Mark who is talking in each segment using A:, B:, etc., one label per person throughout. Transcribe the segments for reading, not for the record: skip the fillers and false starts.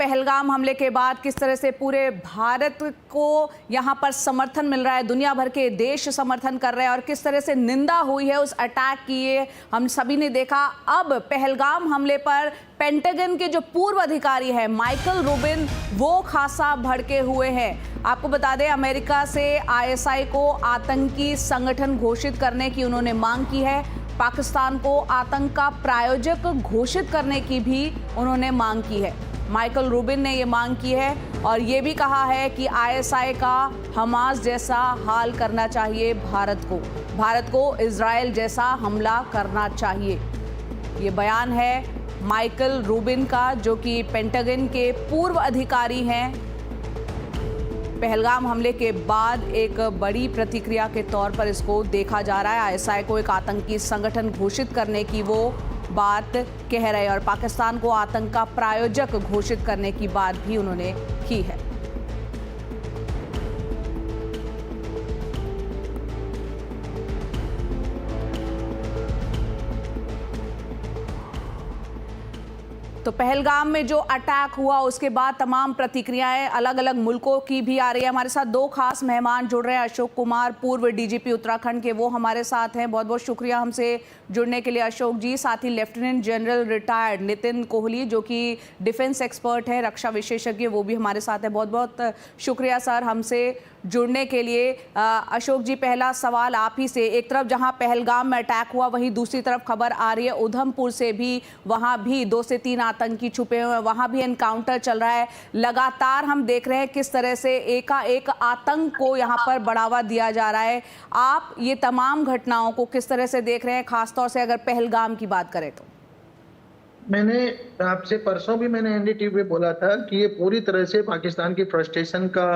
A: पहलगाम हमले के बाद किस तरह से पूरे भारत को यहाँ पर समर्थन मिल रहा है, दुनिया भर के देश समर्थन कर रहे हैं और किस तरह से निंदा हुई है उस अटैक की, ये हम सभी ने देखा। अब पहलगाम हमले पर पेंटागन के जो पूर्व अधिकारी हैं माइकल रूबिन, वो खासा भड़के हुए हैं। आपको बता दें, अमेरिका से आईएसआई को आतंकी संगठन घोषित करने की उन्होंने मांग की है। पाकिस्तान को आतंक का प्रायोजक घोषित करने की भी उन्होंने मांग की है। माइकल रूबिन ने ये मांग की है और ये भी कहा है कि आईएसआई का हमास जैसा हाल करना चाहिए भारत को इजराइल जैसा हमला करना चाहिए। ये बयान है माइकल रूबिन का, जो कि पेंटागन के पूर्व अधिकारी हैं। पहलगाम हमले के बाद एक बड़ी प्रतिक्रिया के तौर पर इसको देखा जा रहा है। आईएसआई को एक आतंकी संगठन घोषित करने की वो बात कह रहे हैं और पाकिस्तान को आतंक का प्रायोजक घोषित करने की बात भी उन्होंने की है। तो पहलगाम में जो अटैक हुआ उसके बाद तमाम प्रतिक्रियाएं अलग अलग मुल्कों की भी आ रही है। हमारे साथ दो खास मेहमान जुड़ रहे हैं। अशोक कुमार, पूर्व डीजीपी उत्तराखंड के, वो हमारे साथ हैं। बहुत बहुत शुक्रिया हमसे जुड़ने के लिए अशोक जी। साथ ही lieutenant general retired Nitin Kohli, जो कि डिफेंस एक्सपर्ट है, रक्षा विशेषज्ञ, वो भी हमारे साथ है। बहुत बहुत शुक्रिया सर हमसे जुड़ने के लिए। अशोक जी, पहला सवाल आप ही से। एक तरफ जहां पहलगाम में अटैक हुआ, वहीं दूसरी तरफ खबर आ रही है उधमपुर से भी, वहां भी 2 से 3 आतंकी छुपे हुए हैं, वहां भी एनकाउंटर चल रहा है। लगातार हम देख रहे हैं किस तरह से एकाएक आतंक को यहां पर बढ़ावा दिया जा रहा है। आप ये तमाम घटनाओं को किस तरह से देख रहे हैं, खासतौर से अगर पहलगाम की बात करें तो?
B: मैंने आपसे परसों भी मैंने एनडीटीवी पे बोला था कि ये पूरी तरह से पाकिस्तान की फ्रस्ट्रेशन का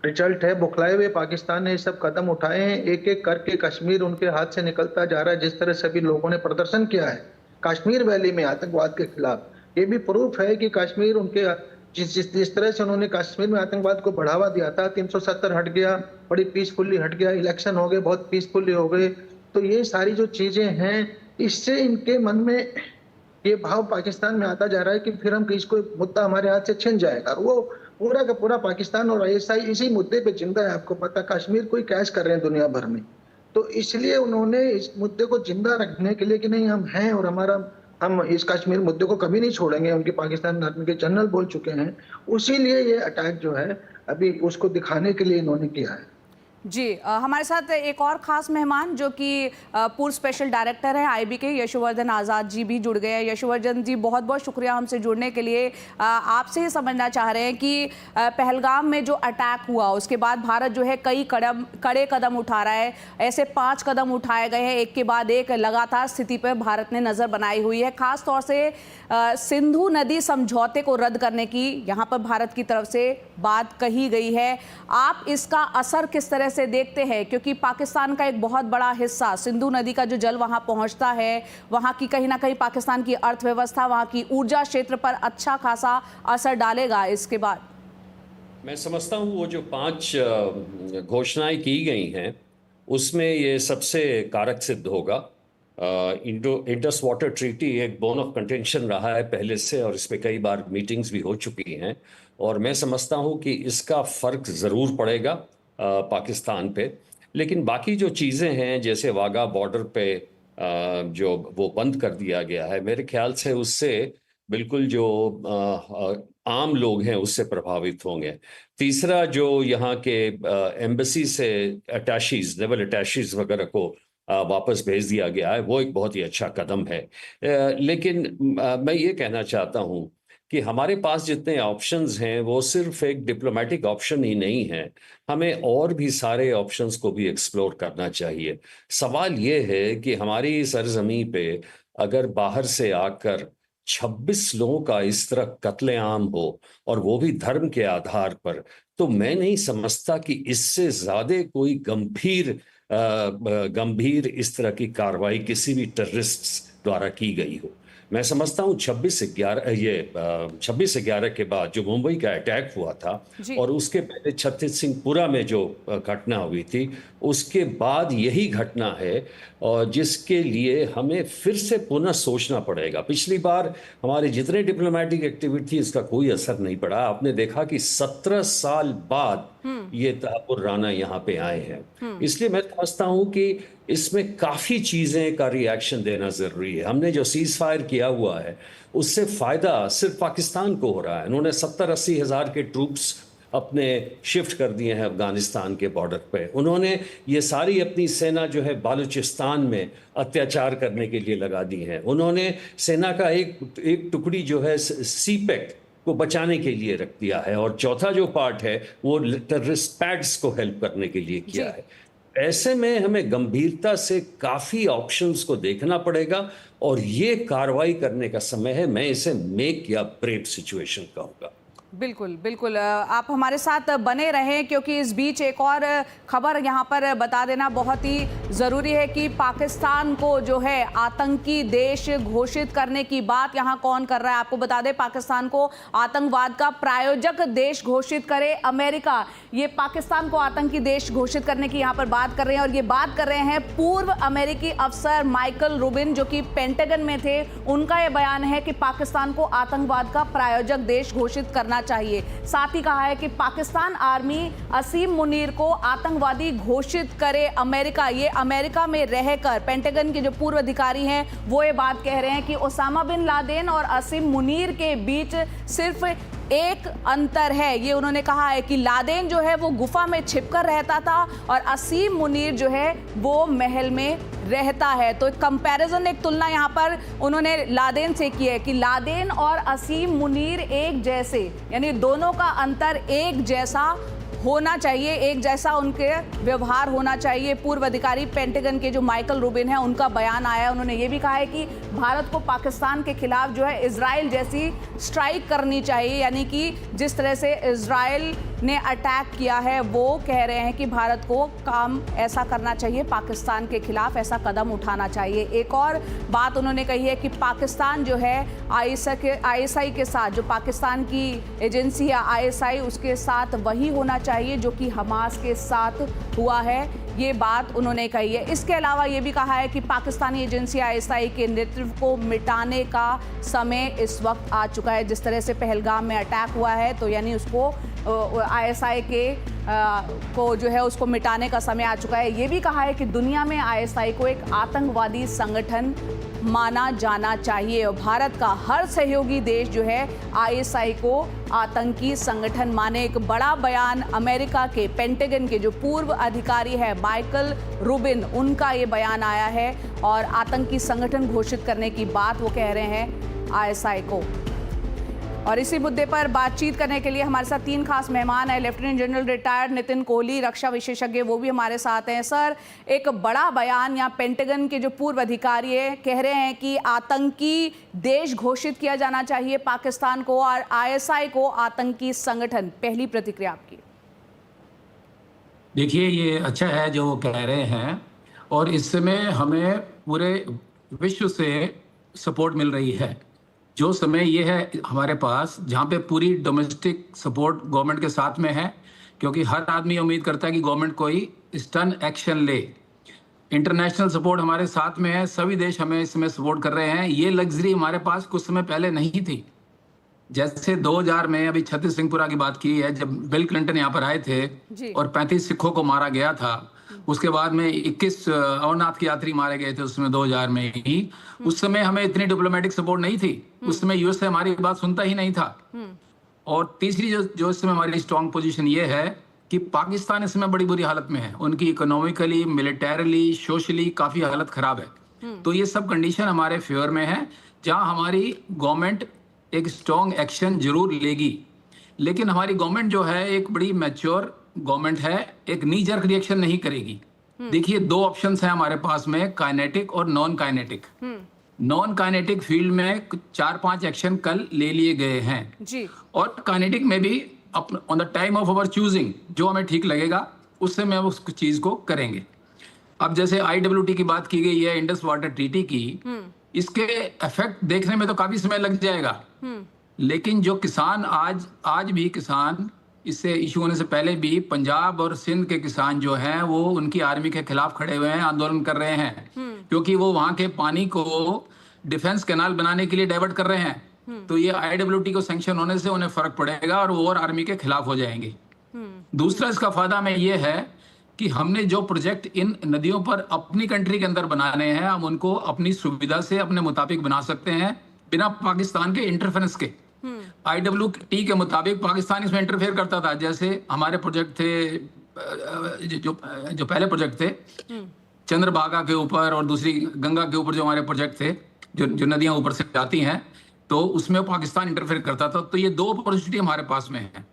B: रिजल्ट है। बुखलाए हुए पाकिस्तान ने ये सब कदम उठाए हैं। एक एक करके कश्मीर उनके हाथ से निकलता जा रहा है। जिस तरह से भी लोगों ने प्रदर्शन किया है कश्मीर वैली में आतंकवाद के खिलाफ, ये भी प्रूफ है कि कश्मीर उनके जिस तरह से उन्होंने कश्मीर में आतंकवाद को बढ़ावा दिया था, 370 हट गया, बड़ी पीसफुली हट गया, इलेक्शन हो गए, बहुत पीसफुली हो गए। तो ये सारी जो चीजें हैं, इससे इनके मन में ये भाव पाकिस्तान में आता जा रहा है कि फिर हम किसी कोई मुद्दा हमारे हाथ से छिन जाएगा। वो पूरा का पूरा पाकिस्तान और आईएसआई इसी मुद्दे पे जिंदा है। आपको पता, कश्मीर को ही कैश कर रहे हैं दुनिया भर में। तो इसलिए उन्होंने इस मुद्दे को जिंदा रखने के लिए कि नहीं, हम हैं और हम इस कश्मीर मुद्दे को कभी नहीं छोड़ेंगे, उनके पाकिस्तान आर्मी के जनरल बोल चुके हैं। उसी लिए ये अटैक जो है अभी उसको दिखाने के लिए इन्होंने किया है।
A: जी, हमारे साथ एक और खास मेहमान, जो कि पूर्व स्पेशल डायरेक्टर है आईबी के, यशोवर्धन आज़ाद जी भी जुड़ गए हैं। यशोवर्धन जी, बहुत बहुत शुक्रिया हमसे जुड़ने के लिए। आपसे ये समझना चाह रहे हैं कि पहलगाम में जो अटैक हुआ उसके बाद भारत जो है कई कड़े कदम उठा रहा है। ऐसे 5 कदम उठाए गए हैं, एक के बाद एक लगातार स्थिति पर भारत ने नज़र बनाई हुई है। खास तौर से सिंधु नदी समझौते को रद्द करने की यहाँ पर भारत की तरफ से बात कही गई है। आप इसका असर किस तरह से देखते हैं, क्योंकि पाकिस्तान का एक बहुत बड़ा हिस्सा सिंधु नदी का जो जल वहां पहुंचता है, वहां की कहीं ना कहीं पाकिस्तान की अर्थव्यवस्था, वहां की ऊर्जा क्षेत्र पर अच्छा खासा असर डालेगा इसके बाद?
C: मैं समझता हूं वो जो 5 घोषणाएं की गई हैं उसमें ये सबसे कारक सिद्ध होगा। इंडस वाटर ट्रीटी एक बोन ऑफ कंटेंशन रहा है पहले से और इस पे कई बार मीटिंग्स भी हो चुकी हैं और मैं समझता हूं कि इसका फर्क ज़रूर पड़ेगा पाकिस्तान पे। लेकिन बाकी जो चीज़ें हैं, जैसे वाघा बॉर्डर पे जो वो बंद कर दिया गया है, मेरे ख्याल से उससे बिल्कुल जो आम लोग हैं उससे प्रभावित होंगे। तीसरा, जो यहाँ के एम्बेसी से अटैशीज, नेवल अटैशीज वगैरह को वापस भेज दिया गया है, वो एक बहुत ही अच्छा कदम है। लेकिन मैं ये कहना चाहता हूँ कि हमारे पास जितने ऑप्शंस हैं वो सिर्फ एक डिप्लोमेटिक ऑप्शन ही नहीं है, हमें और भी सारे ऑप्शंस को भी एक्सप्लोर करना चाहिए। सवाल ये है कि हमारी सरजमी पे अगर बाहर से आकर 26 लोगों का इस तरह कत्लेआम हो और वो भी धर्म के आधार पर, तो मैं नहीं समझता कि इससे ज्यादा कोई गंभीर इस तरह की कार्रवाई किसी भी टेररिस्ट द्वारा की गई हो। मैं समझता हूँ 26/11 के बाद जो मुंबई का अटैक हुआ था
A: जी।
C: और उसके पहले छत्तीस सिंहपुरा में जो घटना हुई थी, उसके बाद यही घटना है और जिसके लिए हमें फिर से पुनः सोचना पड़ेगा। पिछली बार हमारे जितने डिप्लोमेटिक एक्टिविटीज का कोई असर नहीं पड़ा। आपने देखा कि 17 साल बाद ये तहव्वुर राना यहाँ पे आए हैं। इसलिए मैं समझता हूँ कि इसमें काफी चीजें का रिएक्शन देना जरूरी है। हमने जो सीज फायर किया हुआ है उससे फायदा सिर्फ पाकिस्तान को हो रहा है। उन्होंने 70-80 हज़ार के ट्रूप्स अपने शिफ्ट कर दिए हैं अफगानिस्तान के बॉर्डर पे। उन्होंने ये सारी अपनी सेना जो है बालूचिस्तान में अत्याचार करने के लिए लगा दी है। उन्होंने सेना का एक टुकड़ी जो है सीपेक को बचाने के लिए रख दिया है और चौथा जो पार्ट है वो टेररिस्ट पैड्स को हेल्प करने के लिए किया है। ऐसे में हमें गंभीरता से काफी ऑप्शंस को देखना पड़ेगा और ये कार्रवाई करने का समय है। मैं इसे मेक या ब्रेक सिचुएशन कहूँगा।
A: बिल्कुल बिल्कुल, आप हमारे साथ बने रहें क्योंकि इस बीच एक और खबर यहाँ पर बता देना बहुत ही ज़रूरी है कि पाकिस्तान को जो है आतंकी देश घोषित करने की बात यहाँ कौन कर रहा है। आपको बता दें, पाकिस्तान को आतंकवाद का प्रायोजक देश घोषित करे अमेरिका। ये पाकिस्तान को आतंकी देश घोषित करने की यहाँ पर बात कर रहे हैं और ये बात कर रहे हैं पूर्व अमेरिकी अफसर माइकल रूबिन जो कि पेंटागन में थे। उनका ये बयान है कि पाकिस्तान को आतंकवाद का प्रायोजक देश घोषित करना चाहिए। साथ ही कहा है कि पाकिस्तान आर्मी असीम मुनीर को आतंकवादी घोषित करे अमेरिका। ये अमेरिका में रहकर पेंटागन के जो पूर्व अधिकारी हैं वो ये बात कह रहे हैं कि ओसामा बिन लादेन और असीम मुनीर के बीच सिर्फ एक अंतर है। ये उन्होंने कहा है कि लादेन जो है वो गुफा में छिपकर रहता था और असीम मुनीर जो है वो महल में रहता है। तो एक कंपैरिजन, एक तुलना यहाँ पर उन्होंने लादेन से की है कि लादेन और असीम मुनीर एक जैसे, यानी दोनों का अंतर एक जैसा होना चाहिए, एक जैसा उनके व्यवहार होना चाहिए। पूर्व अधिकारी पेंटागन के जो माइकल रूबिन है उनका बयान आया है। उन्होंने ये भी कहा है कि भारत को पाकिस्तान के खिलाफ जो है इजराइल जैसी स्ट्राइक करनी चाहिए, यानी कि जिस तरह से इजराइल ने अटैक किया है वो कह रहे हैं कि भारत को काम ऐसा करना चाहिए, पाकिस्तान के खिलाफ ऐसा कदम उठाना चाहिए। एक और बात उन्होंने कही है कि पाकिस्तान जो है आईएसआई के साथ, जो पाकिस्तान की एजेंसी है आईएसआई, उसके साथ वही होना चाहिए जो कि हमास के साथ हुआ है। ये बात उन्होंने कही है। इसके अलावा ये भी कहा है कि पाकिस्तानी एजेंसी आईएसआई के नेतृत्व को मिटाने का समय इस वक्त आ चुका है। जिस तरह से पहलगाम में अटैक हुआ है तो यानी उसको आईएसआई के को जो है उसको मिटाने का समय आ चुका है। ये भी कहा है कि दुनिया में आईएसआई को एक आतंकवादी संगठन माना जाना चाहिए और भारत का हर सहयोगी देश जो है आईएसआई को आतंकी संगठन माने। एक बड़ा बयान अमेरिका के पेंटागन के जो पूर्व अधिकारी है माइकल रूबिन, उनका ये बयान आया है और आतंकी संगठन घोषित करने की बात वो कह रहे हैं आईएसआई को। और इसी मुद्दे पर बातचीत करने के लिए हमारे साथ तीन खास मेहमान हैं। Lieutenant general retired Nitin Kohli, रक्षा विशेषज्ञ, वो भी हमारे साथ हैं। सर, एक बड़ा बयान यहाँ पेंटागन के जो पूर्व अधिकारी है कह रहे हैं कि आतंकी देश घोषित किया जाना चाहिए पाकिस्तान को और आईएसआई को आतंकी संगठन। पहली प्रतिक्रिया आपकी।
D: देखिए, ये अच्छा है जो वो कह रहे हैं और इस समय हमें पूरे विश्व से सपोर्ट मिल रही है। जो समय ये है हमारे पास जहाँ पे पूरी डोमेस्टिक सपोर्ट गवर्नमेंट के साथ में है, क्योंकि हर आदमी उम्मीद करता है कि गवर्नमेंट कोई स्टर्न एक्शन ले। इंटरनेशनल सपोर्ट हमारे साथ में है, सभी देश हमें इस समय सपोर्ट कर रहे हैं। ये लग्जरी हमारे पास कुछ समय पहले नहीं थी। जैसे 2000 में अभी छत्तीस सिंहपुरा की बात की है, जब बिल क्लिंटन यहाँ पर आए थे और 35 सिखों को मारा गया था। उसके बाद में 21 अमरनाथ के यात्री मारे गए थे उसमें 2000 में ही। उस समय हमें इतनी डिप्लोमेटिक सपोर्ट नहीं थी। उस समय यूएसए हमारी बात सुनता ही नहीं था। और तीसरी जो इस समय हमारी स्ट्रॉन्ग पोजीशन ये है कि पाकिस्तान इस समय बड़ी बुरी हालत में है। उनकी इकोनॉमिकली, मिलिटरीली, सोशली काफी हालत खराब है। तो ये सब कंडीशन हमारे फेवर में है, जहां हमारी गवर्नमेंट एक स्ट्रॉन्ग एक्शन जरूर लेगी। लेकिन हमारी गवर्नमेंट जो है एक बड़ी मैच्योर गवर्नमेंट है, एक नी जर्क रिएक्शन नहीं करेगी। देखिए, दो ऑप्शंस हैं हमारे पास में, काइनेटिक और non kinetic. Non kinetic field में 4-5 एक्शन कल ले लिए गए हैं जी। और काइनेटिक में भी on the time of our choosing जो हमें ठीक लगेगा उससे मैं उस चीज को करेंगे। अब जैसे IWT की बात की गई है, इंडस वाटर ट्रीटी की, इसके इफेक्ट देखने में तो काफी समय लग जाएगा, लेकिन जो किसान आज भी किसान इससे इशू होने से पहले भी पंजाब और सिंध के किसान जो हैं वो उनकी आर्मी के खिलाफ खड़े हुए हैं, आंदोलन कर रहे हैं, क्योंकि वो वहां के पानी को डिफेंस कैनाल बनाने के लिए डाइवर्ट कर रहे हैं। तो ये IWT को सैंक्शन होने से उन्हें फर्क पड़ेगा और वो और आर्मी के खिलाफ हो जाएंगे। दूसरा इसका फायदा में ये है कि हमने जो प्रोजेक्ट इन नदियों पर अपनी कंट्री के अंदर बनाने हैं, हम उनको अपनी सुविधा से अपने मुताबिक बना सकते हैं बिना पाकिस्तान के इंटरफेरेंस के। IWT के मुताबिक पाकिस्तान इसमें इंटरफेयर करता था। जैसे हमारे प्रोजेक्ट थे जो पहले प्रोजेक्ट थे चंद्रभागा के ऊपर और दूसरी गंगा के ऊपर जो हमारे प्रोजेक्ट थे, जो नदियां ऊपर से जाती हैं, तो उसमें पाकिस्तान इंटरफेयर करता था। तो ये 2 अपॉर्चुनिटी हमारे पास में है।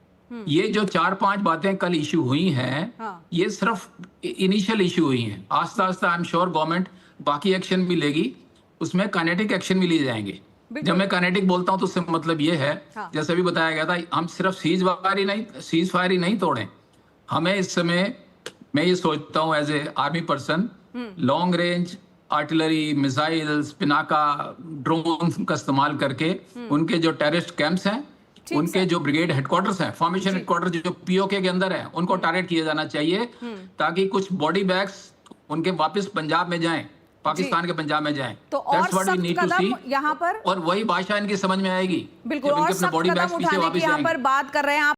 D: ये जो 4-5 बातें कल इशू हुई हैं, ये सिर्फ इनिशियल इशू हुई हैं। आस्ता आस्ता आई एम श्योर गवर्नमेंट बाकी एक्शन भी लेगी, उसमें काइनेटिक एक्शन भी लिए जाएंगे। जब मैं काइनेटिक बोलता हूं तो उससे मतलब ये है, जैसे भी बताया गया था, हम सिर्फ सीज फायर ही नहीं तोड़ें। हमें इस समय मैं ये सोचता हूं as a army person, long range artillery, missiles, Pinaka, drone का इस्तेमाल करके उनके जो टेररिस्ट कैंप्स हैं, उनके जो ब्रिगेड हेडक्वार्टर्स हैं, फॉर्मेशन हेडक्वार्टर जो POK के अंदर है, उनको टारगेट किया जाना चाहिए, ताकि कुछ बॉडी बैग्स उनके वापस पंजाब में जाएं, पाकिस्तान के पंजाब में जाएं।
A: तो और सख्त कदम यहाँ पर,
D: और वही भाषा इनकी समझ में आएगी।
A: बिल्कुल, और सख्त कदम उठाने की यहाँ पर बात कर रहे हैं आप।